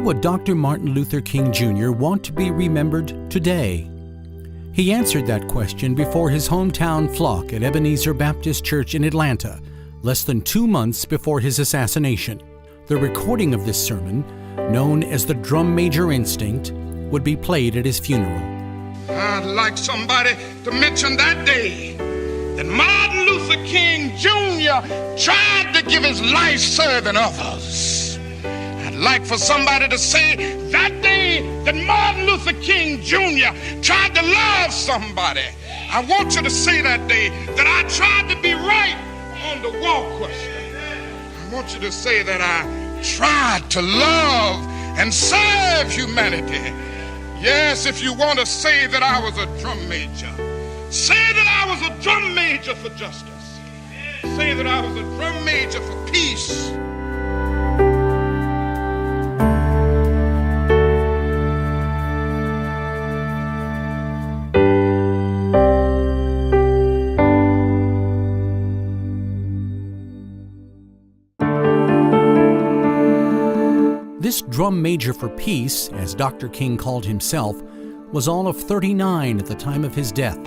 would Dr. Martin Luther King Jr. want to be remembered today? He answered that question before his hometown flock at Ebenezer Baptist Church in Atlanta, less than 2 months before his assassination. The recording of this sermon, known as the Drum Major Instinct, would be played at his funeral. I'd like somebody to mention that day that Martin Luther King Jr. tried to give his life serving others. I'd like for somebody to say that day that Martin Luther King Jr. tried to love somebody. I want you to say that day that I tried to be right on the wall question. I want you to say that I tried to love and serve humanity. Yes, if you want to say that I was a drum major, say that I was a drum major for justice. Say that I was a drum major for peace. This drum major for peace, as Dr. King called himself, was all of 39 at the time of his death.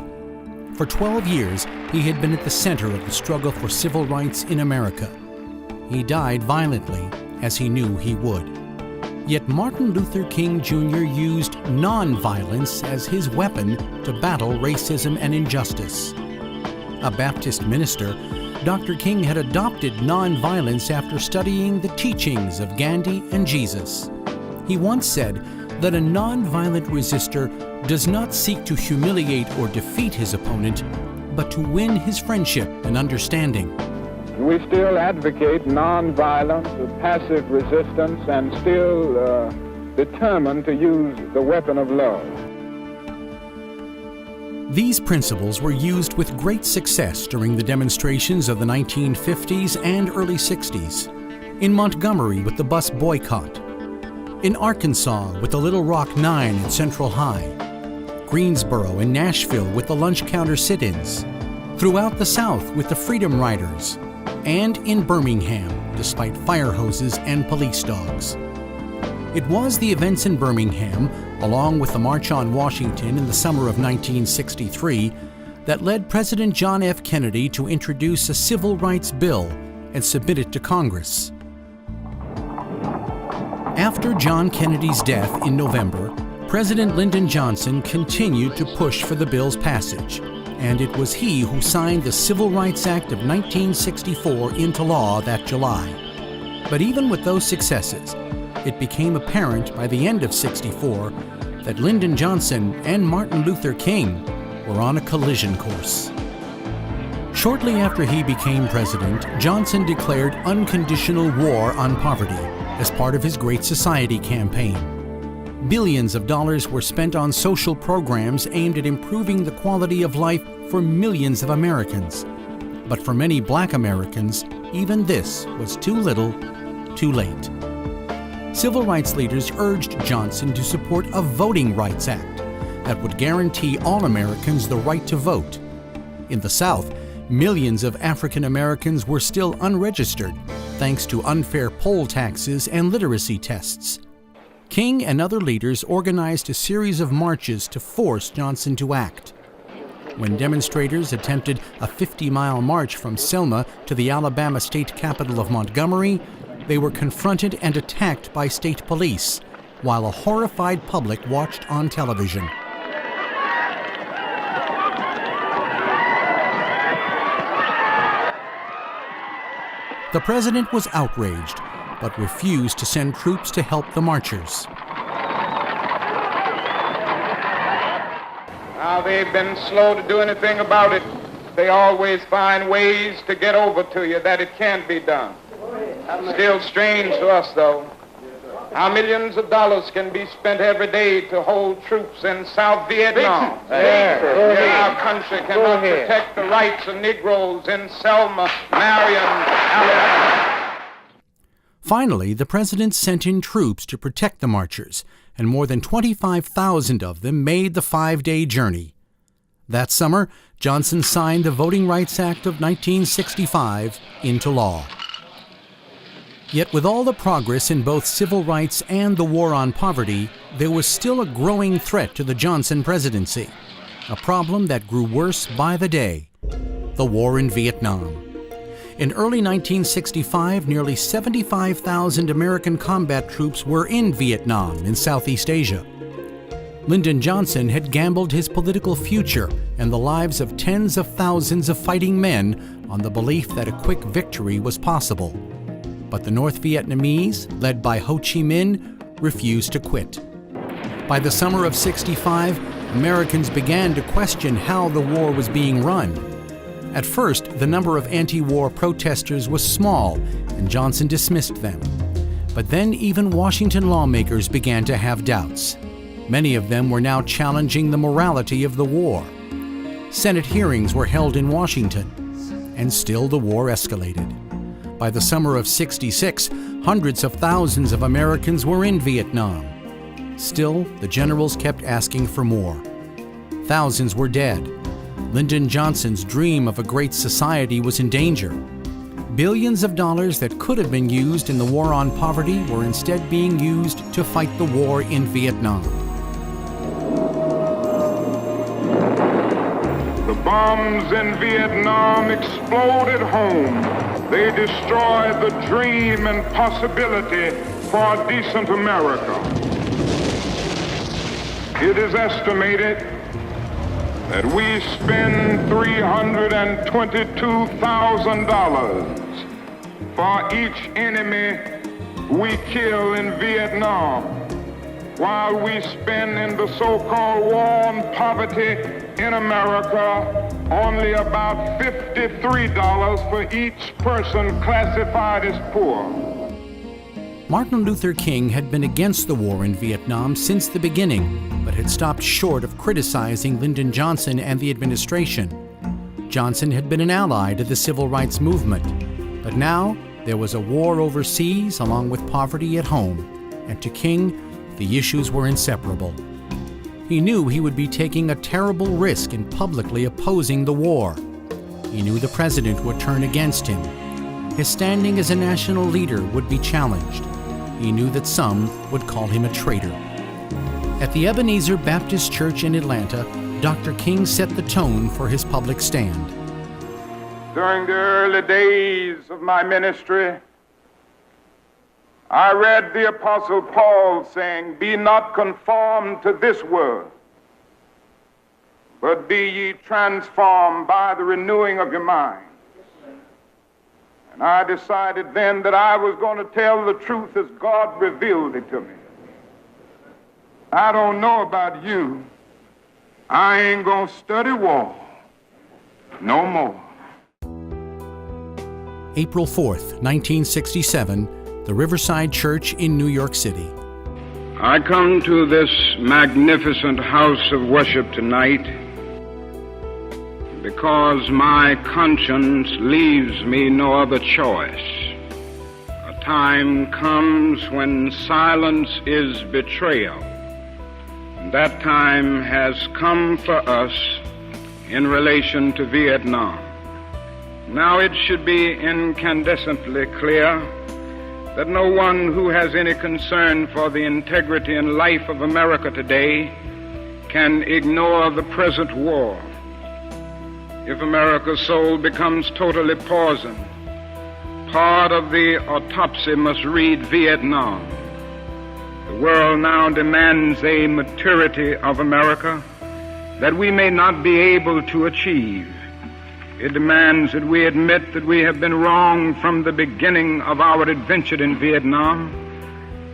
For 12 years, he had been at the center of the struggle for civil rights in America. He died violently, as he knew he would. Yet Martin Luther King Jr. used nonviolence as his weapon to battle racism and injustice. A Baptist minister, Dr. King had adopted nonviolence after studying the teachings of Gandhi and Jesus. He once said that a nonviolent resistor does not seek to humiliate or defeat his opponent, but to win his friendship and understanding. We still advocate nonviolence, passive resistance, and still determined to use the weapon of love. These principles were used with great success during the demonstrations of the 1950s and early 60s. In Montgomery with the bus boycott. In Arkansas with the Little Rock Nine and Central High. Greensboro and Nashville with the lunch counter sit-ins. Throughout the South with the Freedom Riders. And in Birmingham, despite fire hoses and police dogs. It was the events in Birmingham, along with the March on Washington in the summer of 1963, that led President John F. Kennedy to introduce a civil rights bill and submit it to Congress. After John Kennedy's death in November, President Lyndon Johnson continued to push for the bill's passage, and it was he who signed the Civil Rights Act of 1964 into law that July. But even with those successes, it became apparent by the end of '64 that Lyndon Johnson and Martin Luther King were on a collision course. Shortly after he became president, Johnson declared unconditional war on poverty as part of his Great Society campaign. Billions of dollars were spent on social programs aimed at improving the quality of life for millions of Americans. But for many Black Americans, even this was too little, too late. Civil rights leaders urged Johnson to support a Voting Rights Act that would guarantee all Americans the right to vote. In the South, millions of African Americans were still unregistered, thanks to unfair poll taxes and literacy tests. King and other leaders organized a series of marches to force Johnson to act. When demonstrators attempted a 50-mile march from Selma to the Alabama state capital of Montgomery, they were confronted and attacked by state police, while a horrified public watched on television. The president was outraged, but refused to send troops to help the marchers. Now, they've been slow to do anything about it. They always find ways to get over to you that it can't be done. Still strange to us, though, how millions of dollars can be spent every day to hold troops in South Vietnam. Our country cannot protect the rights of Negroes in Selma, Marion, Alabama. Finally, the president sent in troops to protect the marchers, and more than 25,000 of them made the 5-day journey. That summer, Johnson signed the Voting Rights Act of 1965 into law. Yet with all the progress in both civil rights and the war on poverty, there was still a growing threat to the Johnson presidency, a problem that grew worse by the day: the war in Vietnam. In early 1965, nearly 75,000 American combat troops were in Vietnam in Southeast Asia. Lyndon Johnson had gambled his political future and the lives of tens of thousands of fighting men on the belief that a quick victory was possible. But the North Vietnamese, led by Ho Chi Minh, refused to quit. By the summer of '65, Americans began to question how the war was being run. At first, the number of anti-war protesters was small, and Johnson dismissed them. But then even Washington lawmakers began to have doubts. Many of them were now challenging the morality of the war. Senate hearings were held in Washington, and still the war escalated. By the summer of '66, hundreds of thousands of Americans were in Vietnam. Still, the generals kept asking for more. Thousands were dead. Lyndon Johnson's dream of a great society was in danger. Billions of dollars that could have been used in the war on poverty were instead being used to fight the war in Vietnam. The bombs in Vietnam exploded home. They destroyed the dream and possibility for a decent America. It is estimated that we spend $322,000 for each enemy we kill in Vietnam, while we spend in the so-called war on poverty in America only about $53 for each person classified as poor. Martin Luther King had been against the war in Vietnam since the beginning, but had stopped short of criticizing Lyndon Johnson and the administration. Johnson had been an ally to the civil rights movement, but now there was a war overseas along with poverty at home, and to King, the issues were inseparable. He knew he would be taking a terrible risk in publicly opposing the war. He knew the president would turn against him. His standing as a national leader would be challenged. He knew that some would call him a traitor. At the Ebenezer Baptist Church in Atlanta, Dr. King set the tone for his public stand. During the early days of my ministry, I read the Apostle Paul saying, "Be not conformed to this world, but be ye transformed by the renewing of your mind." And I decided then that I was going to tell the truth as God revealed it to me. I don't know about you. I ain't going to study war no more. April 4th, 1967, the Riverside Church in New York City. I come to this magnificent house of worship tonight because my conscience leaves me no other choice. A time comes when silence is betrayal. And that time has come for us in relation to Vietnam. Now it should be incandescently clear that no one who has any concern for the integrity and life of America today can ignore the present war. If America's soul becomes totally poisoned, part of the autopsy must read Vietnam. The world now demands a maturity of America that we may not be able to achieve. It demands that we admit that we have been wrong from the beginning of our adventure in Vietnam,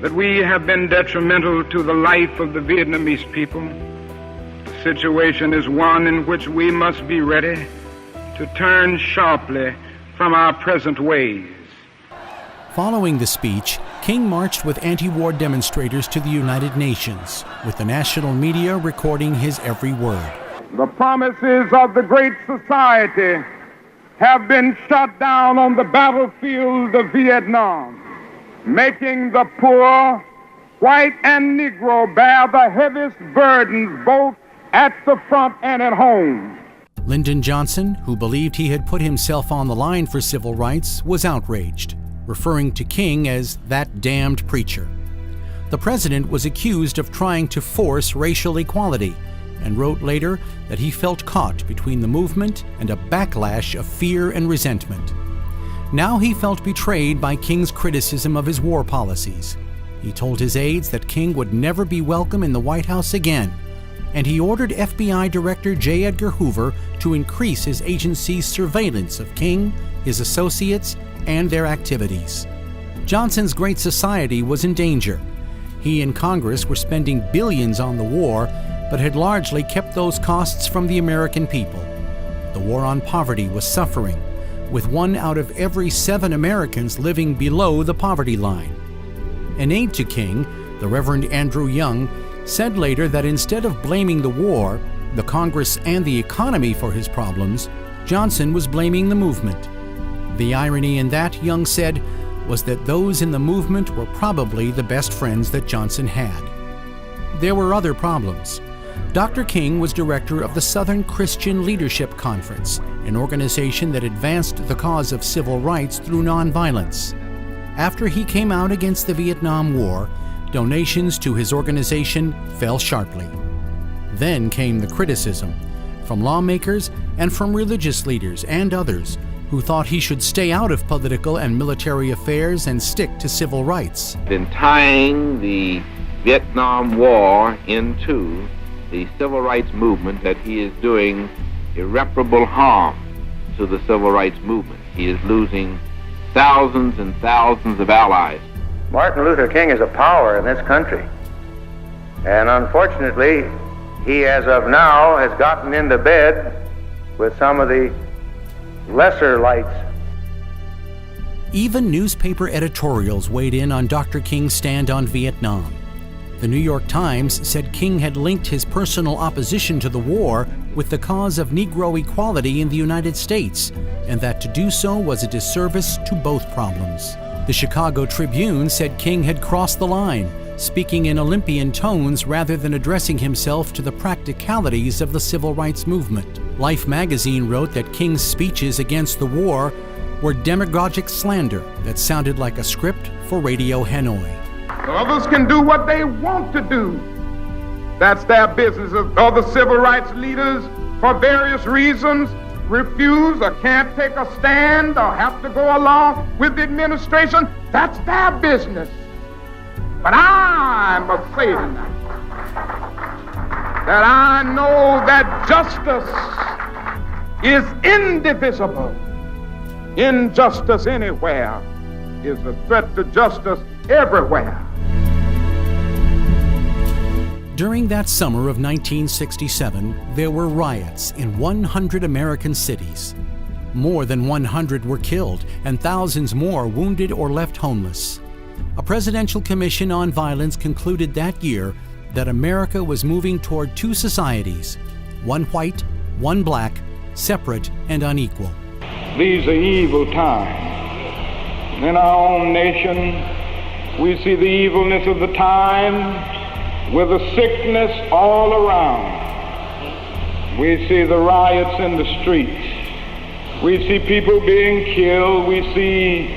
that we have been detrimental to the life of the Vietnamese people. The situation is one in which we must be ready to turn sharply from our present ways. Following the speech, King marched with anti-war demonstrators to the United Nations, with the national media recording his every word. The promises of the great society have been shot down on the battlefield of Vietnam, making the poor, white and Negro, bear the heaviest burdens both at the front and at home. Lyndon Johnson, who believed he had put himself on the line for civil rights, was outraged. referring to King as that damned preacher. The president was accused of trying to force racial equality and wrote later that he felt caught between the movement and a backlash of fear and resentment. Now he felt betrayed by King's criticism of his war policies. He told his aides that King would never be welcome in the White House again, and he ordered FBI Director J. Edgar Hoover to increase his agency's surveillance of King, his associates, and their activities. Johnson's Great Society was in danger. He and Congress were spending billions on the war, but had largely kept those costs from the American people. The war on poverty was suffering, with 1 out of every 7 Americans living below the poverty line. An aide to King, the Reverend Andrew Young, said later that instead of blaming the war, the Congress, and the economy for his problems, Johnson was blaming the movement. The irony in that, Young said, was that those in the movement were probably the best friends that Johnson had. There were other problems. Dr. King was director of the Southern Christian Leadership Conference, an organization that advanced the cause of civil rights through nonviolence. After he came out against the Vietnam War, donations to his organization fell sharply. Then came the criticism from lawmakers and from religious leaders and others who thought he should stay out of political and military affairs and stick to civil rights. In tying the Vietnam War into the civil rights movement, that he is doing irreparable harm to the civil rights movement. He is losing thousands and thousands of allies. Martin Luther King is a power in this country. And unfortunately, he, as of now, has gotten into bed with some of the lesser lights. Even newspaper editorials weighed in on Dr. King's stand on Vietnam. The New York Times said King had linked his personal opposition to the war with the cause of Negro equality in the United States, and that to do so was a disservice to both problems. The Chicago Tribune said King had crossed the line, speaking in Olympian tones rather than addressing himself to the practicalities of the civil rights movement. Life magazine wrote that King's speeches against the war were demagogic slander that sounded like a script for Radio Hanoi. Others can do what they want to do. That's their business. Other civil rights leaders, for various reasons, refuse or can't take a stand or have to go along with the administration. That's their business. But I must say tonight that I know that justice is indivisible. Injustice anywhere is a threat to justice everywhere. During that summer of 1967, there were riots in 100 American cities. More than 100 were killed and thousands more wounded or left homeless. A presidential commission on violence concluded that year that America was moving toward 2 societies, one white, one black, separate and unequal. These are evil times. In our own nation, we see the evilness of the times with a sickness all around. We see the riots in the streets. We see people being killed. We see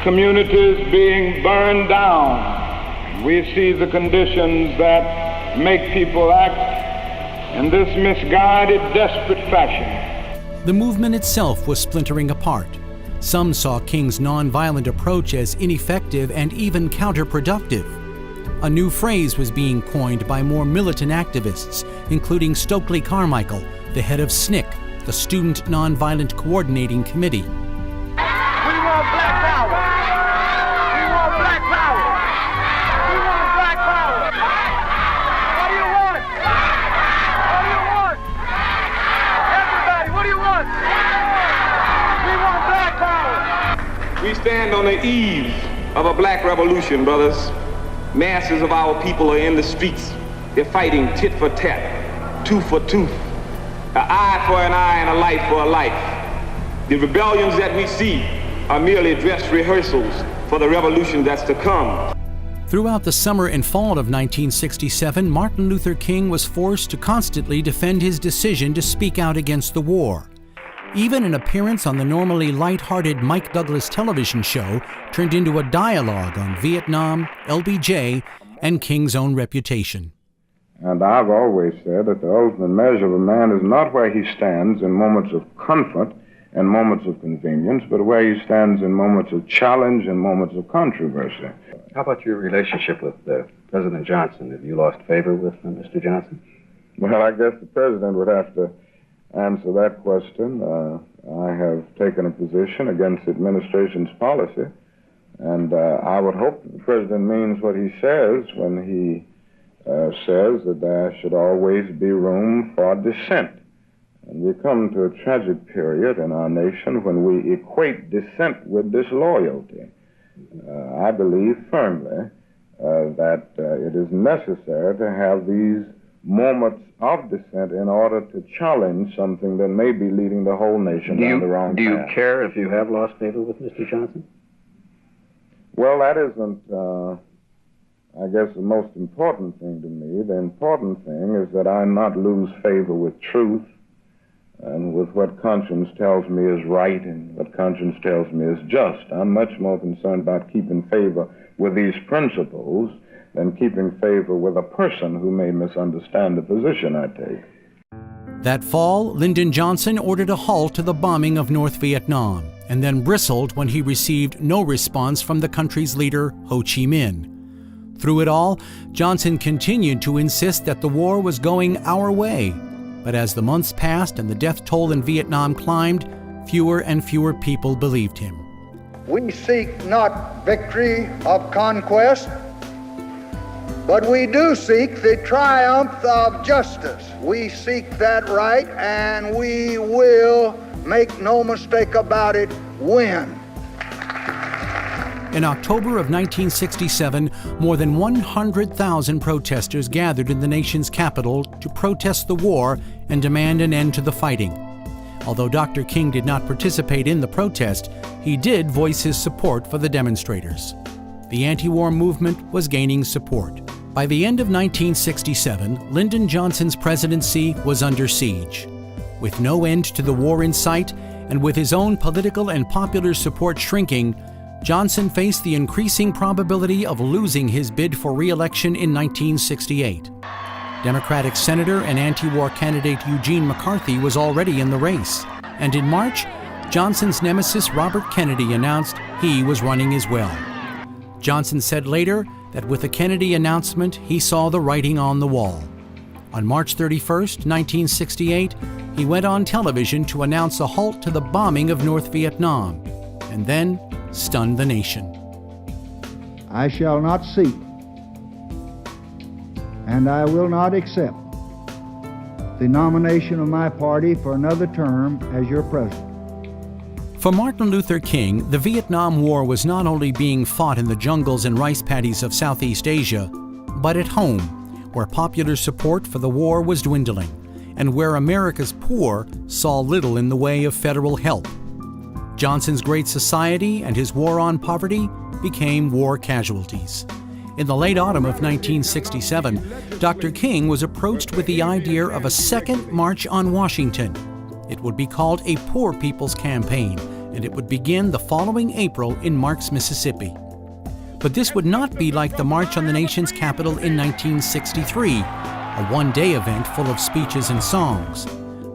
communities being burned down. We see the conditions that make people act in this misguided, desperate fashion. The movement itself was splintering apart. Some saw King's nonviolent approach as ineffective and even counterproductive. A new phrase was being coined by more militant activists, including Stokely Carmichael, the head of SNCC, the Student Nonviolent Coordinating Committee. We want black power. We want black power. We want black power. What do you want? What do you want? Everybody, what do you want? We want black power. We stand on the eve of a black revolution, brothers. Masses of our people are in the streets. They're fighting tit for tat, tooth for tooth, an eye for an eye and a life for a life. The rebellions that we see are merely dress rehearsals for the revolution that's to come. Throughout the summer and fall of 1967, Martin Luther King was forced to constantly defend his decision to speak out against the war. Even an appearance on the normally light-hearted Mike Douglas television show turned into a dialogue on Vietnam, LBJ, and King's own reputation. And I've always said that the ultimate measure of a man is not where he stands in moments of comfort and moments of convenience, but where he stands in moments of challenge and moments of controversy. How about your relationship with President Johnson? Have you lost favor with Mr. Johnson? Well, I guess the president would have to answer that question. I have taken a position against the administration's policy, and I would hope that the president means what he says when he says that there should always be room for dissent. And we come to a tragic period in our nation when we equate dissent with disloyalty. I believe firmly that it is necessary to have these moments of dissent in order to challenge something that may be leading the whole nation down the wrong path. Do you care if you have lost favor with Mr. Johnson? Well, that isn't, I guess, the most important thing to me. The important thing is that I not lose favor with truth and with what conscience tells me is right and what conscience tells me is just. I'm much more concerned about keeping favor with these principles than keeping favor with a person who may misunderstand the position I take. That fall, Lyndon Johnson ordered a halt to the bombing of North Vietnam, and then bristled when he received no response from the country's leader, Ho Chi Minh. Through it all, Johnson continued to insist that the war was going our way. But as the months passed and the death toll in Vietnam climbed, fewer and fewer people believed him. We seek not victory of conquest, but we do seek the triumph of justice. We seek that right, and we will, make no mistake about it, win. In October of 1967, more than 100,000 protesters gathered in the nation's capital to protest the war and demand an end to the fighting. Although Dr. King did not participate in the protest, he did voice his support for the demonstrators. The anti-war movement was gaining support. By the end of 1967, Lyndon Johnson's presidency was under siege. With no end to the war in sight, and with his own political and popular support shrinking, Johnson faced the increasing probability of losing his bid for re-election in 1968. Democratic Senator and anti-war candidate Eugene McCarthy was already in the race. And in March, Johnson's nemesis Robert Kennedy announced he was running as well. Johnson said later that with the Kennedy announcement, he saw the writing on the wall. On March 31st, 1968, he went on television to announce a halt to the bombing of North Vietnam, and then stunned the nation. I shall not seek, and I will not accept the nomination of my party for another term as your president. For Martin Luther King, the Vietnam War was not only being fought in the jungles and rice paddies of Southeast Asia, but at home, where popular support for the war was dwindling, and where America's poor saw little in the way of federal help. Johnson's Great Society and his war on poverty became war casualties. In the late autumn of 1967, Dr. King was approached with the idea of a second March on Washington. It would be called a Poor People's Campaign, and it would begin the following April in Marks, Mississippi. But this would not be like the March on the nation's capital in 1963, a one-day event full of speeches and songs.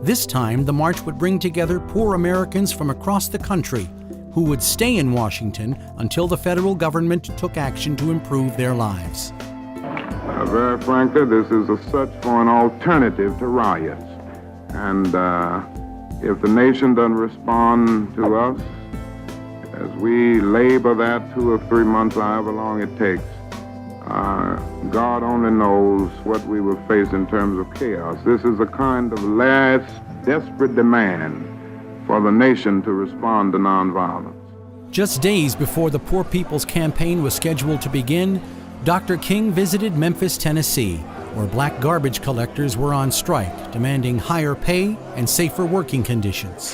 This time, the march would bring together poor Americans from across the country who would stay in Washington until the federal government took action to improve their lives. Very frankly, this is a search for an alternative to riots. And if the nation doesn't respond to us, as we labor that 2 or 3 months, however long it takes, God only knows what we will face in terms of chaos. This is a kind of last desperate demand for the nation to respond to nonviolence. Just days before the Poor People's Campaign was scheduled to begin, Dr. King visited Memphis, Tennessee, where black garbage collectors were on strike, demanding higher pay and safer working conditions.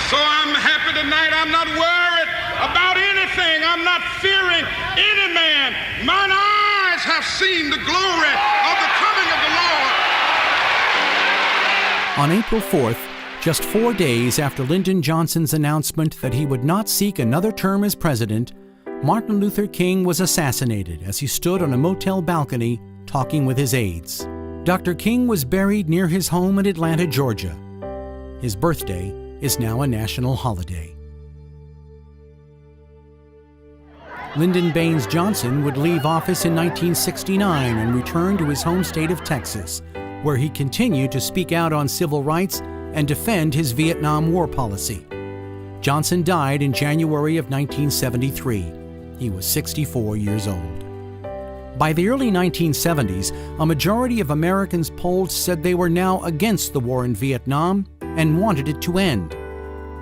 So I'm happy tonight. I'm not worried about anything. I'm not fearing any man. Mine eyes have seen the glory of the coming of the Lord. On April 4th, Just 4 days after Lyndon Johnson's announcement that he would not seek another term as president, Martin Luther King was assassinated as he stood on a motel balcony talking with his aides. Dr. King was buried near his home in Atlanta, Georgia. His birthday is now a national holiday. Lyndon Baines Johnson would leave office in 1969 and return to his home state of Texas, where he continued to speak out on civil rights and defend his Vietnam War policy. Johnson died in January of 1973. He was 64 years old. By the early 1970s, a majority of Americans polled said they were now against the war in Vietnam and wanted it to end.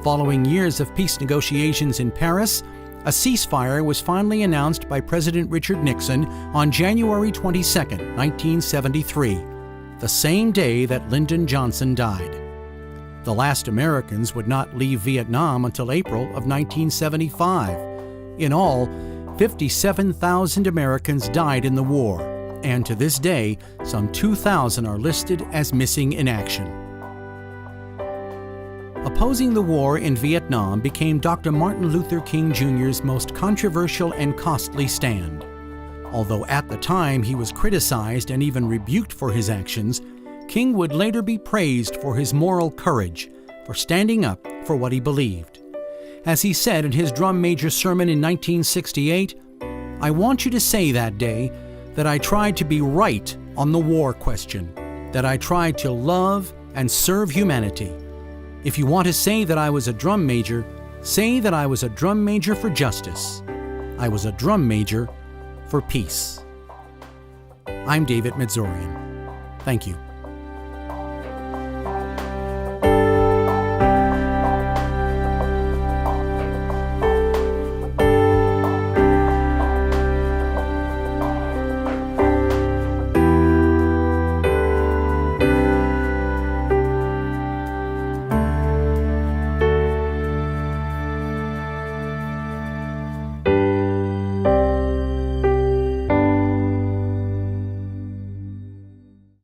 Following years of peace negotiations in Paris, a ceasefire was finally announced by President Richard Nixon on January 22, 1973, the same day that Lyndon Johnson died. The last Americans would not leave Vietnam until April of 1975. In all, 57,000 Americans died in the war, and to this day, some 2,000 are listed as missing in action. Opposing the war in Vietnam became Dr. Martin Luther King Jr.'s most controversial and costly stand. Although at the time he was criticized and even rebuked for his actions, King would later be praised for his moral courage, for standing up for what he believed. As he said in his drum major sermon in 1968, "I want you to say that day that I tried to be right on the war question, that I tried to love and serve humanity. If you want to say that I was a drum major, say that I was a drum major for justice. I was a drum major for peace." I'm David Medzorian. Thank you.